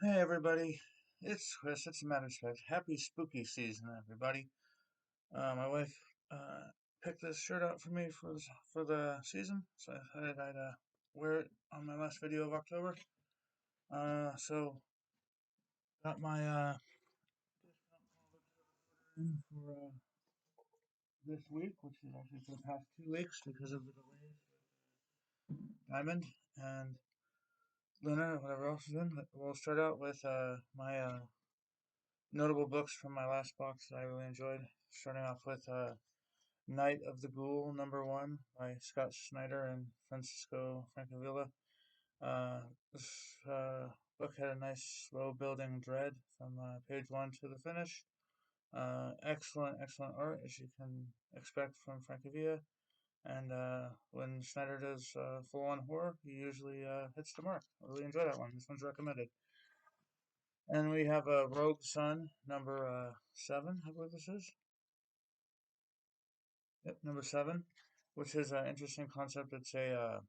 Hey everybody, it's Chris. It's a matter of fact. Happy spooky season, everybody. My wife picked this shirt out for me for the season, so I decided I'd wear it on my last video of October. So got my discount code in for this week, which is actually for the past 2 weeks because of the delays with Diamond and Luna and whatever else is in. But we'll start out with my notable books from my last box that I really enjoyed. Starting off with Night of the Ghoul #1 by Scott Snyder and Francisco Francavilla. This book had a nice slow building dread from page 1 to the finish. Excellent art as you can expect from Francavilla. And when Snyder does full on horror, he usually hits the mark. I really enjoy that one. This one's recommended. And we have Rogue Sun #7, I believe this is. Yep, #7, which is an interesting concept. It's a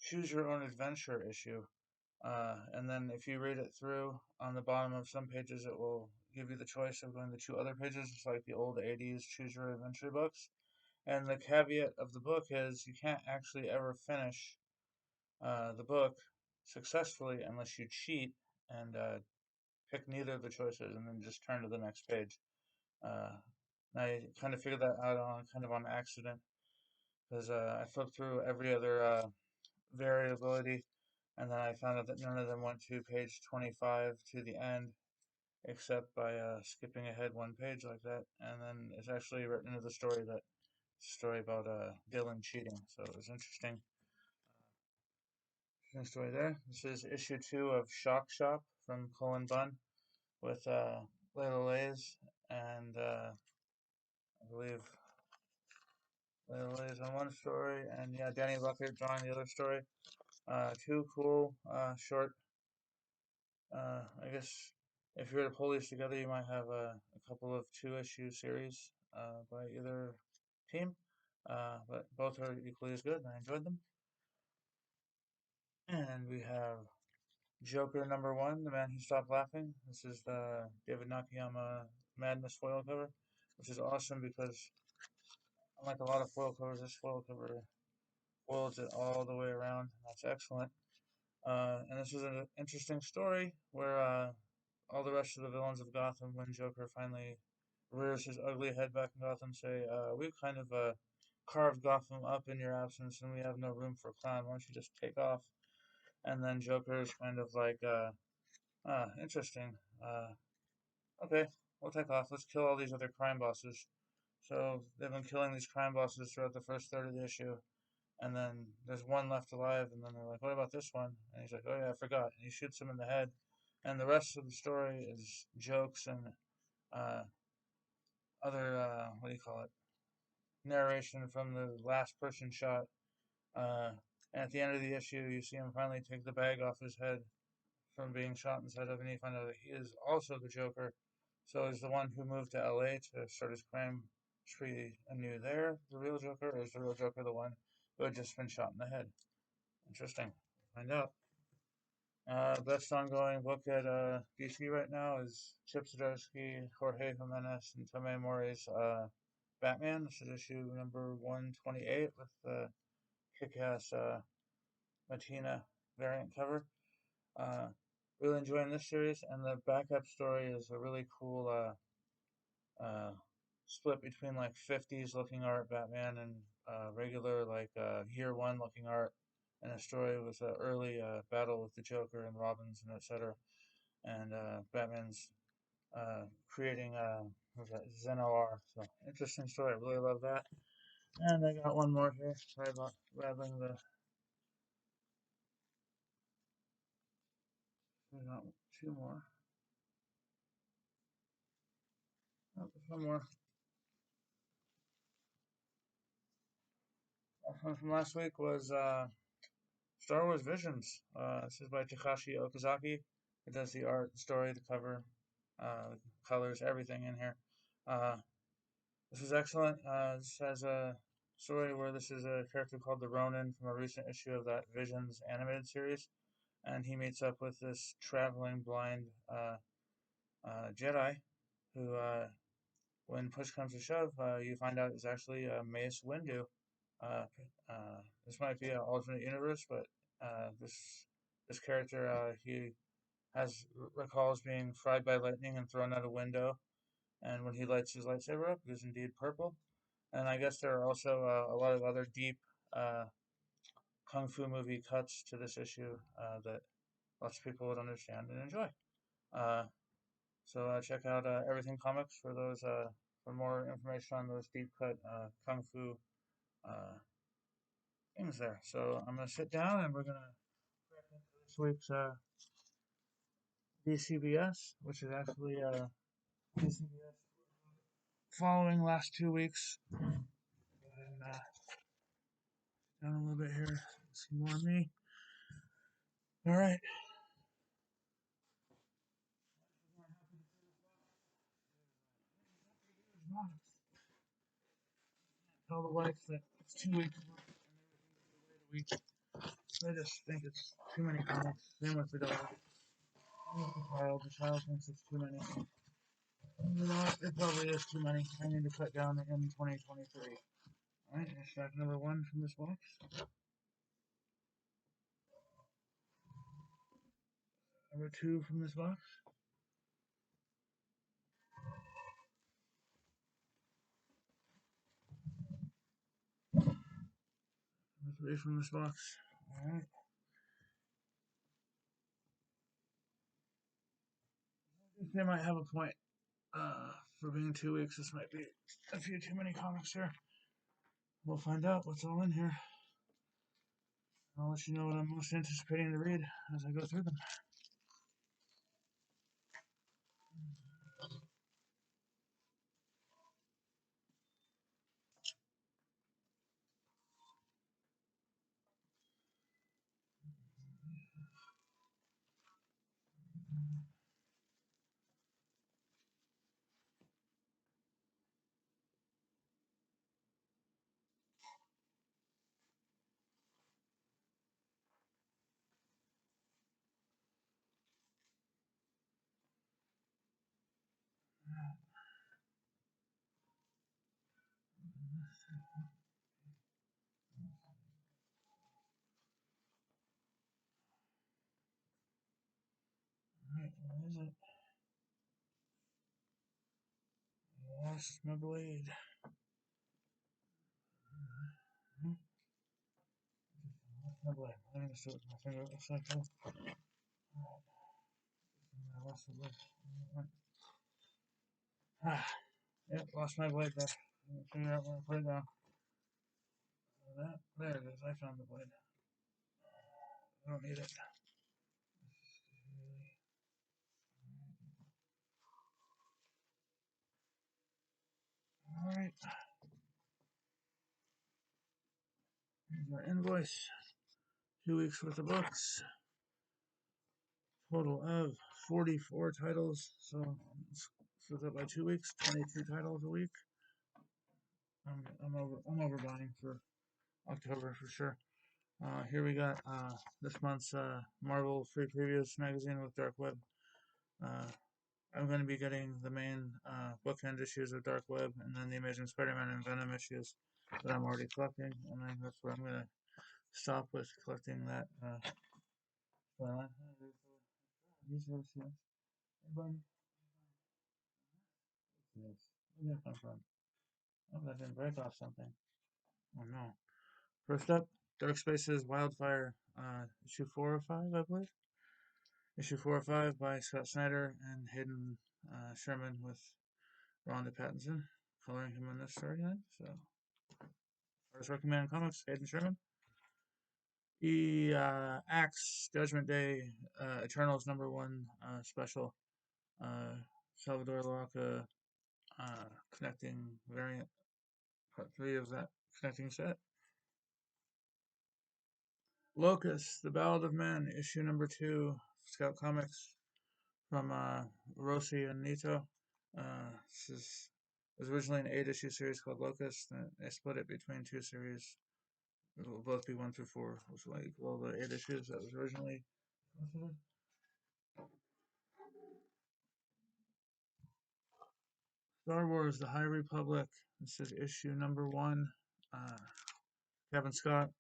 choose your own adventure issue. And then if you read it through, on the bottom of some pages, it will give you the choice of going to 2 other pages. It's like the old 80s choose your adventure books. And the caveat of the book is you can't actually ever finish the book successfully unless you cheat and pick neither of the choices and then just turn to the next page. Uh, I kind of figured that out on kind of on accident because I flipped through every other variability, and then I found out that none of them went to page 25 to the end, except by skipping ahead one page like that. And then it's actually written into the story about Dylan cheating. So it was interesting story there. This is issue 2 of Shock Shop from Colin Bunn with Layla Lays and I believe Layla Lays on one story, and yeah, Danny Bucket drawing the other story. Two cool short. I guess if you were to pull these together, you might have a couple of 2 issue series by either team, but both are equally as good, and I enjoyed them. And we have Joker #1, The Man Who Stopped Laughing. This is the David Nakayama Madness foil cover, which is awesome because unlike a lot of foil covers, this foil cover foils it all the way around. That's excellent. And this is an interesting story where all the rest of the villains of Gotham, when Joker finally rears his ugly head back in Gotham, say, "We've kind of carved Gotham up in your absence, and we have no room for a clown. Why don't you just take off?" And then Joker is kind of like, interesting. Okay, we'll take off. Let's kill all these other crime bosses." So they've been killing these crime bosses throughout the first third of the issue, and then there's one left alive, and then they're like, "What about this one?" And he's like, "Oh yeah, I forgot." And he shoots him in the head, and the rest of the story is jokes and uh, other what do you call it, narration from the last person shot. Uh, and at the end of the issue, you see him finally take the bag off his head from being shot inside of, and you find out that he is also the Joker. So is the one who moved to LA to start his crime spree anew there the real Joker, or is the real Joker the one who had just been shot in the head? Interesting. Find out. Best ongoing book at DC right now is Chip Zdarsky, Jorge Jimenez, and Tomei Mori's Batman. This is issue #128 with the kick-ass Matina variant cover. Uh, really enjoying this series, and the backup story is a really cool split between like 50s looking art Batman and regular like year one looking art, and a story with an early battle with the Joker and Robins and etc. And Batman's creating what was that Zen-OR. So interesting story. I really love that. And I got one more here. Sorry about rattling the. We got 2 more. Oh, there's one more. One from last week was Star Wars Visions. This is by Takashi Okazaki. It does the art, the story, the cover, the colors, everything in here. Uh, this is excellent. This has a story where this is a character called the Ronin from a recent issue of that Visions animated series. and he meets up with this traveling blind Jedi who, when push comes to shove, you find out is actually Mace Windu. Uh, this might be an alternate universe, but this character he has recalls being fried by lightning and thrown out a window, and when he lights his lightsaber up, it is indeed purple. And I guess there are also a lot of other deep uh, kung fu movie cuts to this issue that lots of people would understand and enjoy. Uh, so check out Everything Comics for those for more information on those deep cut kung fu uh, things there. So I'm gonna sit down and we're gonna crack into this week's DCBS, which is actually DCBS following last 2 weeks. And down a little bit here, see more of me. All right. Tell the wife that it's 2 weeks and everything a week. I just think it's too many comics. Same with the dog. Same with the child. The child thinks it's too many. You know what? It probably is too many. I need to cut down in 2023. Alright, stack number one from this box. Number two from this box. Number three from this box. Alright. I think they might have a point. For being 2 weeks, this might be a few too many comics here. We'll find out what's all in here. I'll let you know what I'm most anticipating to read as I go through them. Alright, what is it? Lost my blade. Lost my blade. I'm gonna see what my finger looks like though. Alright. I lost the blade. Ah, yep, lost my blade there. I'm gonna figure out where I put it down. There it is. I found the blade. I don't need it. Alright. Here's our invoice. 2 weeks worth of books. Total of 44 titles. So split up by 2 weeks. 22 titles a week. I'm overbuying for October for sure. Here we got this month's Marvel Free Previews magazine with Dark Web. I'm going to be getting the main bookend issues of Dark Web, and then the Amazing Spider-Man and Venom issues that I'm already collecting, and then that's where I'm going to stop with collecting that. Where'd that come from? Oh, that didn't break off something. Oh no. First up, Dark Spaces Wildfire, issue 4 or 5, I believe. Issue 4 or 5 by Scott Snyder and Hayden Sherman with Rhonda Pattinson coloring him in this storyline. So, first recommend comics, Hayden Sherman. AXE Judgment Day Eternals #1 special. Salvador Larroca connecting variant, part 3 of that connecting set. Locust, The Ballad of Men, issue #2, Scout Comics from Rossi and Nito. This was originally an 8-issue series called Locust, and they split it between 2 series. It will both be 1 through 4, which will equal the 8 issues that was originally Star Wars: The High Republic. This is issue number 1. Uh, Kevin Scott.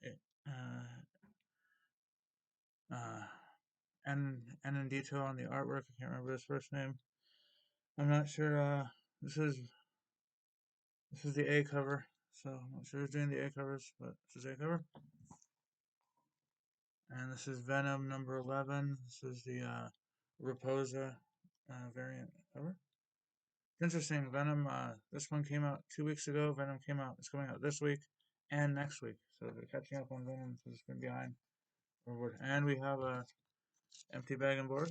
Uh, uh, and in detail on the artwork. I can't remember his first name. I'm not sure. This is the A cover. So I'm not sure who's doing the A covers, but this is A cover. And this is Venom number 11. This is the Raposa variant cover. It's interesting. Venom. This one came out 2 weeks ago. Venom came out. It's coming out this week and next week. So they're catching up on Venom. So it's been behind. And we have a empty bag and board.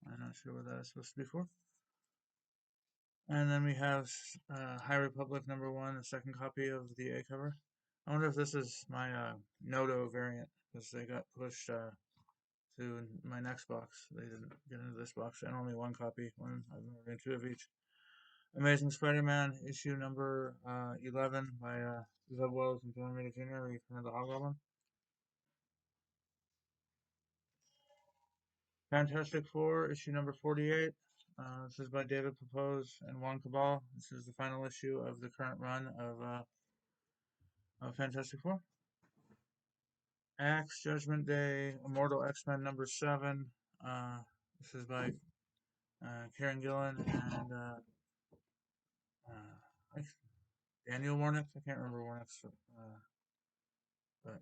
I'm not sure what that is supposed to be for. And then we have High Republic number 1, a second copy of the A cover. I wonder if this is my Noto variant, because they got pushed to my next box. They didn't get into this box, and only one copy. I've been ordering 2 of each. Amazing Spider-Man issue number 11 by Zeb Wells and John Romita Jr. Return of the Hobgoblin. Fantastic Four issue number 48. This is by David Pepose and Juan Cabal. This is the final issue of the current run of Fantastic Four. AXE Judgment Day, Immortal X-Men number 7. This is by Kieran Gillen and Daniel Warnick. I can't remember Warnick's, but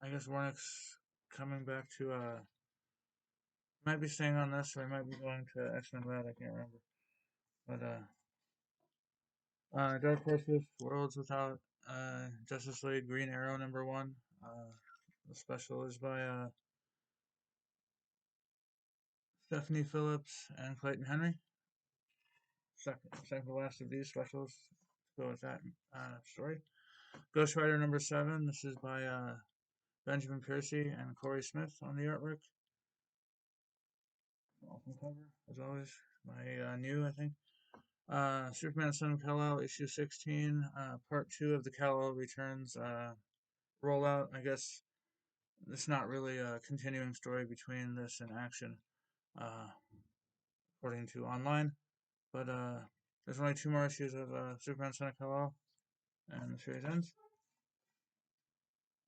I guess Warnick's coming back to. Might be staying on this, or he might be going to X-Men Red. I can't remember. But Dark Crisis, Worlds Without Justice League, Green Arrow number 1. The special is by Stephanie Phillips and Clayton Henry. Second to last of these specials to go with that story. Ghost Rider number 7. This is by Benjamin Piercy and Corey Smith on the artwork. Awesome cover, as always. My new, I think. Superman Son of Kal-El, issue 16, part 2 of the Kal-El Returns rollout. I guess it's not really a continuing story between this and Action, according to online. But there's only 2 more issues of Superman Son of Kal-El, and the series ends.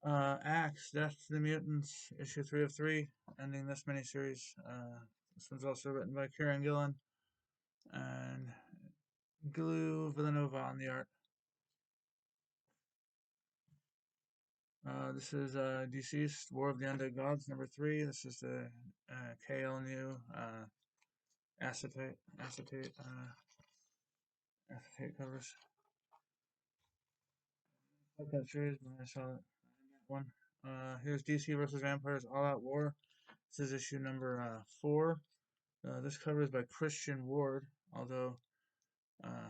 Axe, Death to the Mutants, issue 3 of 3, ending this miniseries. This one's also written by Kieran Gillen and Glue Villanova on the art. This is Deceased, War of the Undead Gods, number 3. This is the KL New acetate covers. I like that series, but I saw that one. Here's DC versus Vampires All Out War. This is issue number 4. This cover is by Christian Ward, although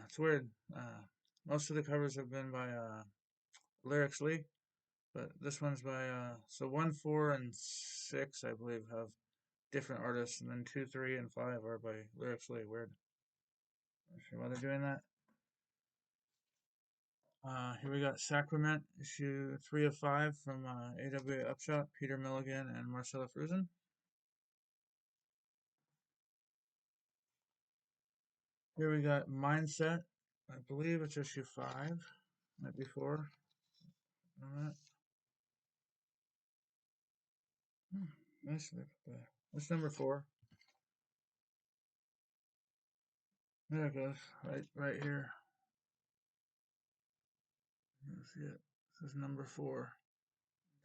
it's weird. Most of the covers have been by Lyrics Lee, but this one's by so 1, 4, and 6, I believe, have different artists, and then 2, 3, and 5 are by Lyrics Lee. Weird. Not sure why they're doing that. Here we got Sacrament, issue 3 of 5 from AWA Upshot, Peter Milligan and Marcella Fruzen. Here we got Mindset. I believe it's issue 5, might be 4. Alright. That's number 4. There it goes, right here. You see it. This is number 4.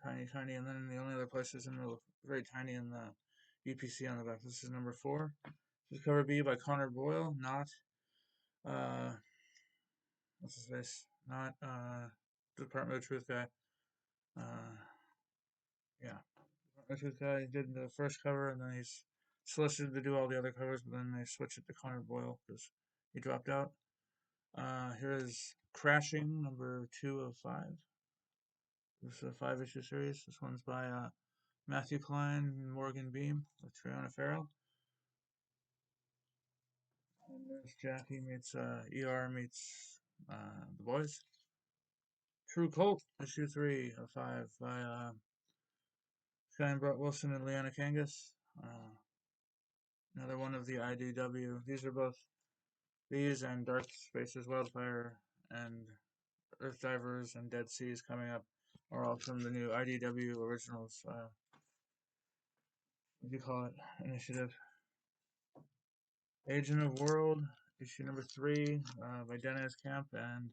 Tiny, and then the only other place is in the very tiny in the UPC on the back. This is number 4. This is cover B by Connor Boyle, not what's his face? Not Department of Truth guy. Yeah, Department of Truth guy did the first cover, and then he's solicited to do all the other covers, but then they switched it to Connor Boyle because he dropped out. Here is Crashing, number 2 of 5. This is a 5-issue series. This one's by Matthew Klein and Morgan Beam with Triona Farrell. And there's Jackie meets ER meets The Boys. True Cult, issue 3 of 5 by Skye and Brett Wilson and Leanna Kangas. Another one of the IDW. These are both these and Dark Spaces Wildfire and Earth Divers and Dead Seas coming up are all from the new IDW Originals, what do you call it, initiative. Agent of World, issue number 3 by Dennis Camp and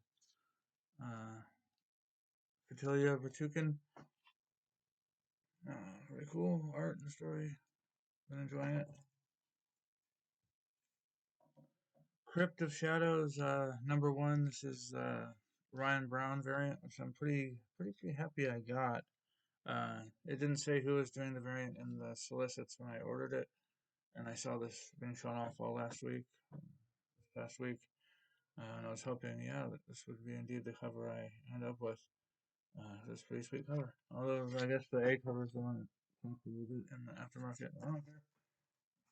Fatilia Vertukin. Very cool art and story. Been enjoying it. Crypt of Shadows, number 1. This is Ryan Brown variant, which I'm pretty happy I got. It didn't say who was doing the variant in the solicits when I ordered it, and I saw this being shown off all last week, this past week, and I was hoping, yeah, that this would be indeed the cover I end up with. It's a pretty sweet cover. Although I guess the A cover is the one that comes to read it in the aftermarket. I don't care.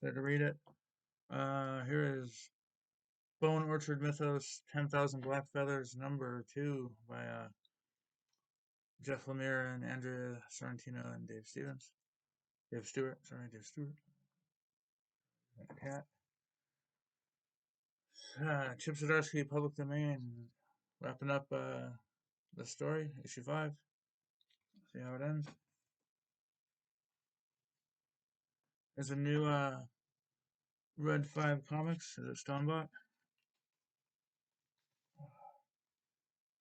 There to read it. Here is Bone Orchard Mythos 10,000 Black Feathers number 2 by Jeff Lemire and Andrea Sorrentino and Dave Stevens. Dave Stewart. Cat. Chip Zdarsky, Public Domain. Wrapping up the story, issue 5. See how it ends. There's a new Red 5 comics. Is it Stonebot?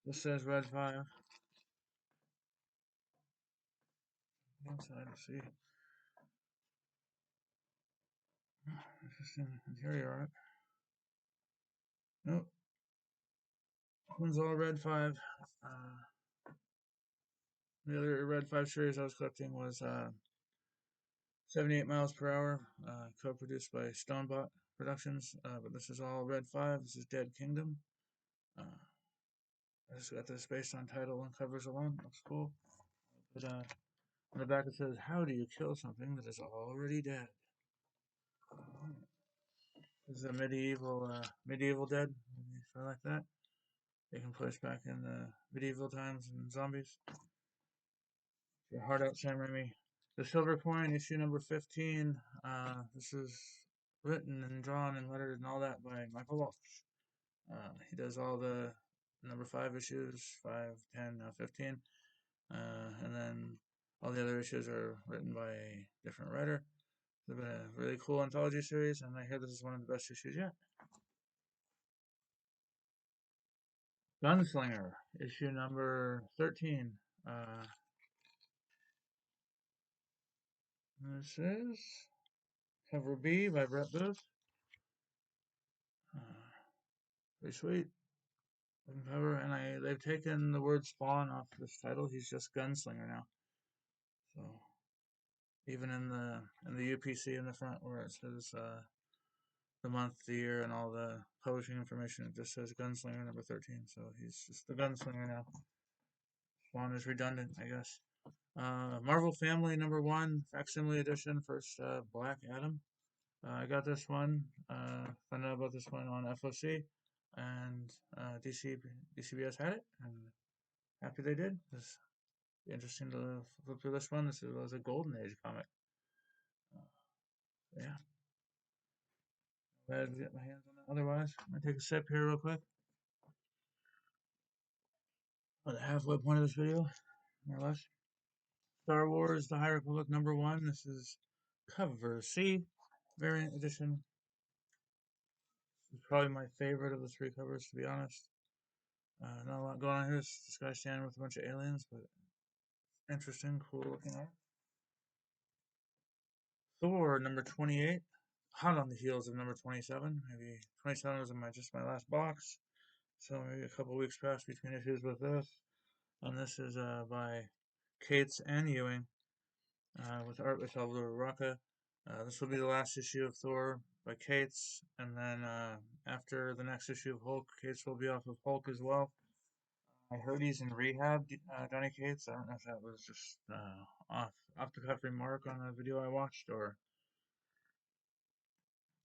This says Red 5. Inside, let's see. Interesting interior art. Nope. One's all Red 5. The other Red 5 series I was collecting was 78 Miles Per Hour, co-produced by Stonebot Productions. But this is all Red 5. This is Dead Kingdom. I just got this based on title and covers alone. Looks cool. But on the back it says, "How do you kill something that is already dead?" This is a medieval dead. I like that. Taking place back in the medieval times and zombies. Your heart out, Sam Raimi. The Silver Coin, issue number 15. This is written and drawn and lettered and all that by Michael Walsh. He does all the number 5 issues, 5, 10, 15. And then all the other issues are written by a different writer. It's been a really cool anthology series, and I hear this is one of the best issues yet. Gunslinger, issue number 13. This is cover B by Brett Booth. Pretty sweet cover, and they've taken the word Spawn off this title. He's just Gunslinger now. So even in the UPC in the front where it says the month, the year, and all the publishing information, it just says Gunslinger number 13. So he's just the Gunslinger now. Spawn is redundant, I guess. Marvel Family number 1, facsimile edition, first Black Adam. I got this one, found out about this one on FOC, and DCBS had it, and happy they did. It's interesting to flip through this one. This was a Golden Age comic. Yeah. Glad to get my hands on it. Otherwise, I'm going to take a sip here real quick. About the halfway point of this video, more or less. Star Wars The High Republic number 1. This is cover C, variant edition. This is probably my favorite of the 3 covers, to be honest. Not a lot going on here. It's this guy standing with a bunch of aliens, but interesting, cool looking art. Thor number 28, hot on the heels of number 27. Maybe 27 was just my last box, so maybe a couple weeks passed between issues with this. And this is by Cates and Ewing, with art by Salvador Rocca. This will be the last issue of Thor by Cates, and then after the next issue of Hulk, Cates will be off of Hulk as well. I heard he's in rehab, Johnny Cates. I don't know if that was just off the cuff remark on a video I watched or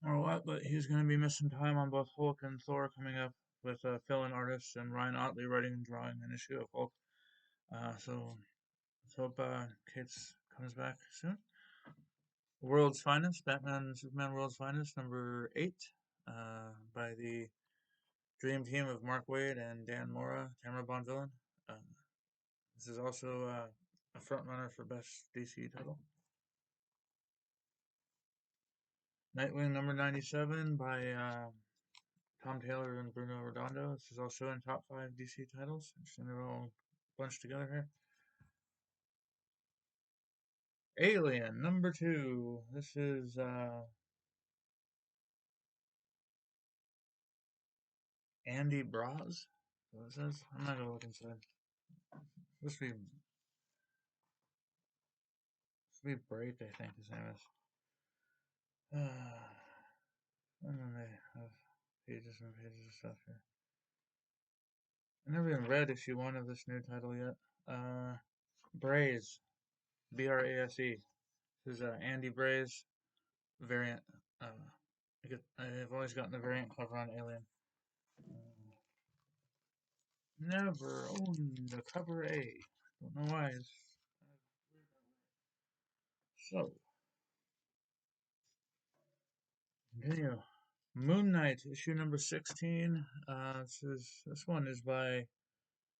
what, but he's going to be missing time on both Hulk and Thor coming up with fill-in artists and Ryan Ottley writing and drawing an issue of Hulk. So let's hope Cates comes back soon. World's Finest, Batman and Superman World's Finest, number 8, by the dream team of Mark Waid and Dan Mora, Tamara Bonvillain. This is also a front runner for best DC title. Nightwing number 97 by Tom Taylor and Bruno Redondo. This is also in top 5 DC titles. Interesting, they're all bunched together here. Alien number 2. This is Andy Braz. What it says? I'm not gonna look inside. This be Bright, I think his name is. And then they have pages and pages of stuff here. I never even read issue 1 of this new title yet. Braze, B-R-A-S-E. This is Andy Braze variant. I've always gotten the variant cover on Alien. Never owned the cover A. Don't know why. So, continue. Moon Knight, issue number 16. This one is by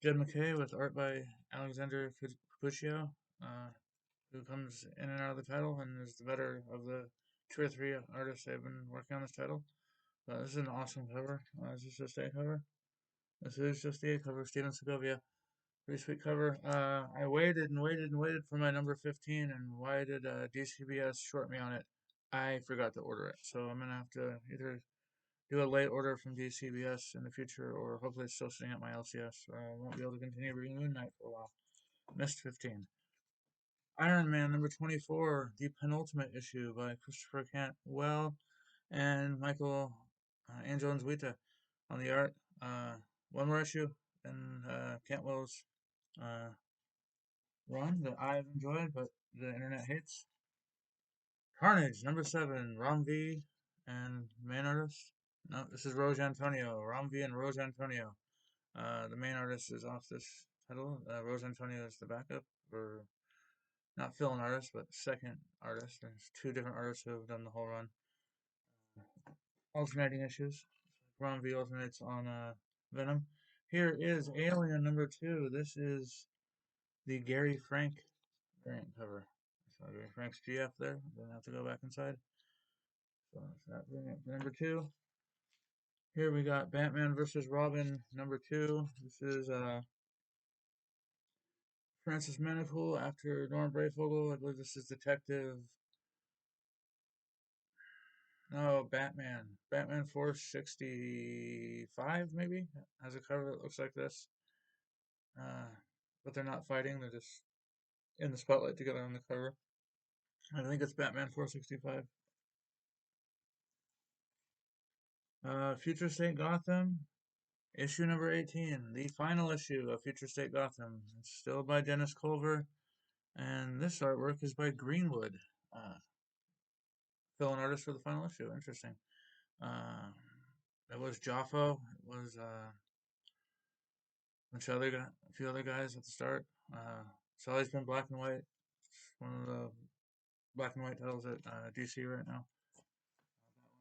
Jed MacKay with art by Alexander Capuccio, who comes in and out of the title and is the better of the 2 or 3 artists that have been working on this title. This is an awesome cover. This is just a cover. This is just the cover. Steven Segovia. Pretty sweet cover. I waited and waited and waited for my number 15, and why did DCBS short me on it? I forgot to order it. So I'm going to have to either do a late order from DCBS in the future, or hopefully it's still sitting at my LCS. I won't be able to continue reading Moon Knight for a while. Missed 15. Iron Man number 24, the penultimate issue by Christopher Cantwell and Michael Angel Nzwita on the art. One more issue in Cantwell's run that I've enjoyed, but the internet hates. Carnage number 7, Ram V and main artist. No, this is Rose Antonio. Ram V and Rose Antonio. The main artist is off this title. Rose Antonio is the backup, or not fill-in artist, but second artist. There's 2 different artists who have done the whole run. Alternating issues. Ram V alternates on Venom. Here is Alien number 2. This is the Gary Frank variant cover. So Gary Frank's GF there. Then have to go back inside. So that's that variant number 2. Here we got Batman vs. Robin number 2. This is Francis Manicool after Norm Brayfogle. I believe this is Detective. No, Batman. Batman 465 maybe has a cover that looks like this. But they're not fighting. They're just in the spotlight together on the cover. I think it's Batman 465. Future State Gotham, issue number 18, the final issue of Future State Gotham. It's still by Dennis Culver, and this artwork is by Greenwood. Fill-in artist for the final issue. Interesting. It was Joffo. It was a few other guys at the start. It's always been black and white. It's one of the black and white titles at DC right now.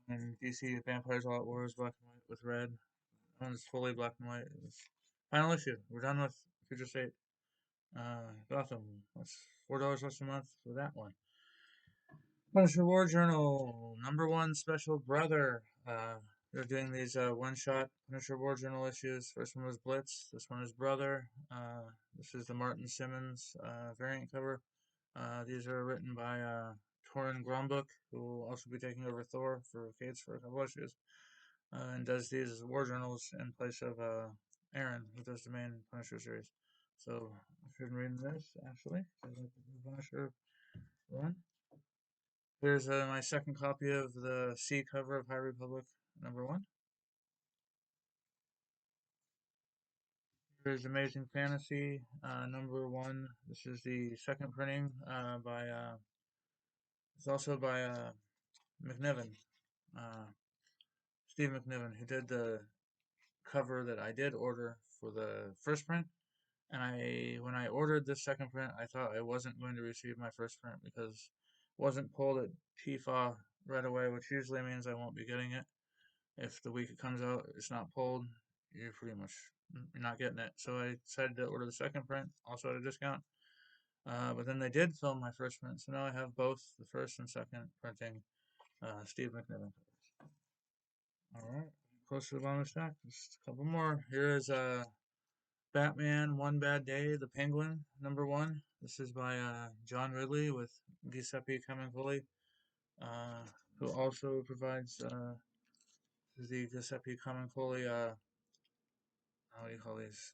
And DC Vampires All Out War is black and white with red. One's fully black and white. Final issue. We're done with Future State. Gotham. That's $4 less a month for that one. Punisher War Journal number 1 special brother. They're doing these one-shot Punisher War Journal issues. First one was Blitz. This one is Brother. This is the Martin Simmons variant cover. These are written by Torrin Grombook, who will also be taking over Thor for Cates for a couple issues, and does these as war journals in place of Aaron, who does the main Punisher series. So I've been reading this actually. The Punisher run. Here's my second copy of the C cover of High Republic number 1. Here's Amazing Fantasy number 1. This is the second printing by. It's also by McNiven, Steve McNiven, who did the cover that I did order for the first print, And when I ordered this second print, I thought I wasn't going to receive my first print because it wasn't pulled at TFA right away, which usually means I won't be getting it. If the week it comes out, it's not pulled, you're pretty much you're not getting it. So I decided to order the second print, also at a discount. But then they did film my first print, so now I have both the first and second printing Steve McNiven covers. All right, close to the bottom of the stack. Just a couple more. Here is Batman One Bad Day, The Penguin, #1. This is by John Ridley with Giuseppe Camuncoli, uh, who also provides the Giuseppe Camuncoli, how do you call these?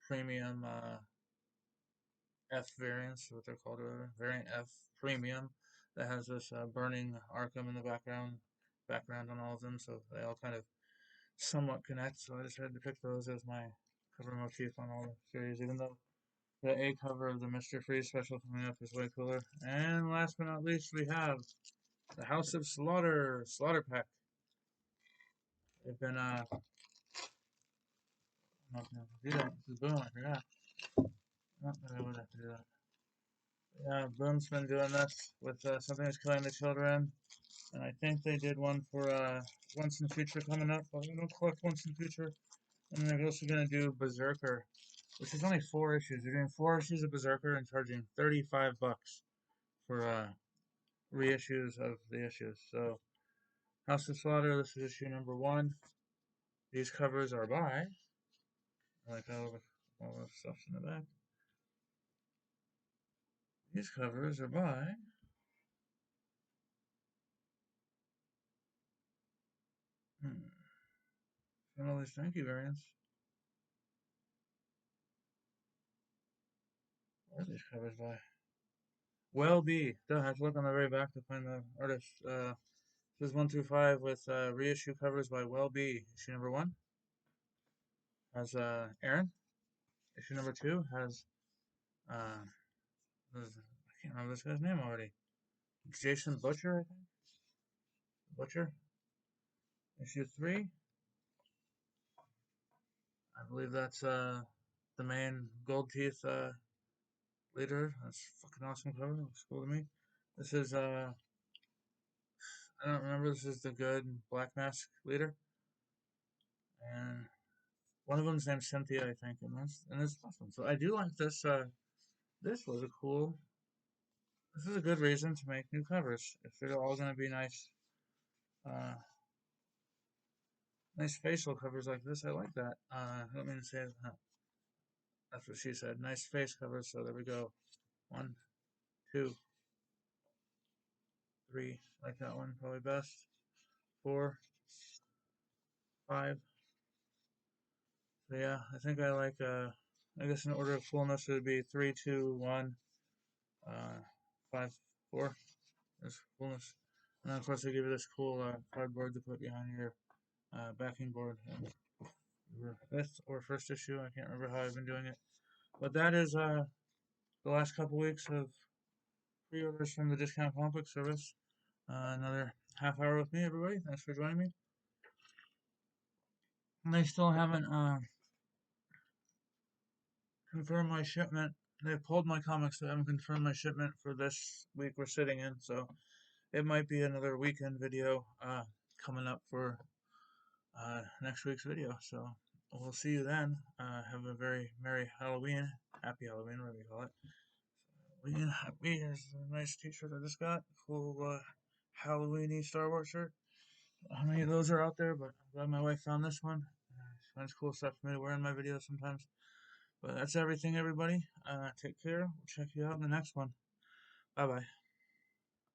Premium F variants, what they're called, or variant F Premium, that has this burning Arkham in the background on all of them, so they all kind of somewhat connect. So I decided to pick those as my cover motif on all the series, even though the A cover of the Mr. Freeze special coming up is way cooler. And last but not least, we have the House of Slaughter Pack. They've been I'm not gonna do that. This is Boom. I forgot. Not that I would have to do that. Yeah, Boom's been doing this with Something Is Killing the Children, and I think they did one for Once in the Future coming up. I'm gonna collect Once in the Future, and they're also gonna do Berserker, which is only 4 issues. They're doing 4 issues of Berserker and charging $35 for reissues of the issues. So, House of Slaughter. This is issue #1. These covers are by. I like all the stuff in the back. These covers are by. All these thank you variants. What are these covers by? Well B. Duh, I have to look on the very back to find the artist. This is 1 through 5 with reissue covers by Well B. Issue #1 has Aaron. Issue #2 has I can't remember this guy's name already. Jason Butcher, I think. Butcher. Issue 3. I believe that's the main gold teeth leader. That's fucking awesome cover. Looks cool to me. This is I don't remember. This is the good Black Mask leader, and one of them's named Cynthia, I think, and it's awesome. So I do like this. This was a cool. This is a good reason to make new covers if they're all going to be nice, uh, nice facial covers like this. I like that. I don't mean to say that. That's what she said. Nice face covers. So there we go. 1, 2, 3. Like that one probably best. 4, 5. So yeah, I think I like. I guess in order of fullness it would be 3, 2, 1, 5, 4. There's fullness. And then of course they give you this cool cardboard to put behind your backing board. Fifth or first issue, I can't remember how I've been doing it. But that is the last couple weeks of pre-orders from the Discount Comic Book Service. Another half hour with me, everybody. Thanks for joining me. And they still haven't confirmed my shipment. They've pulled my comics, so they haven't confirmed my shipment for this week we're sitting in. So it might be another weekend video coming up for next week's video. So we'll see you then. Have a very Merry Halloween. Happy Halloween, whatever you call it. Halloween, happy. Here's a nice t-shirt I just got. Cool Halloweeny Star Wars shirt. How many of those are out there? But I'm glad my wife found this one. She finds cool stuff for me to wear in my videos sometimes. But that's everything, everybody. Take care. We'll check you out in the next one. Bye-bye.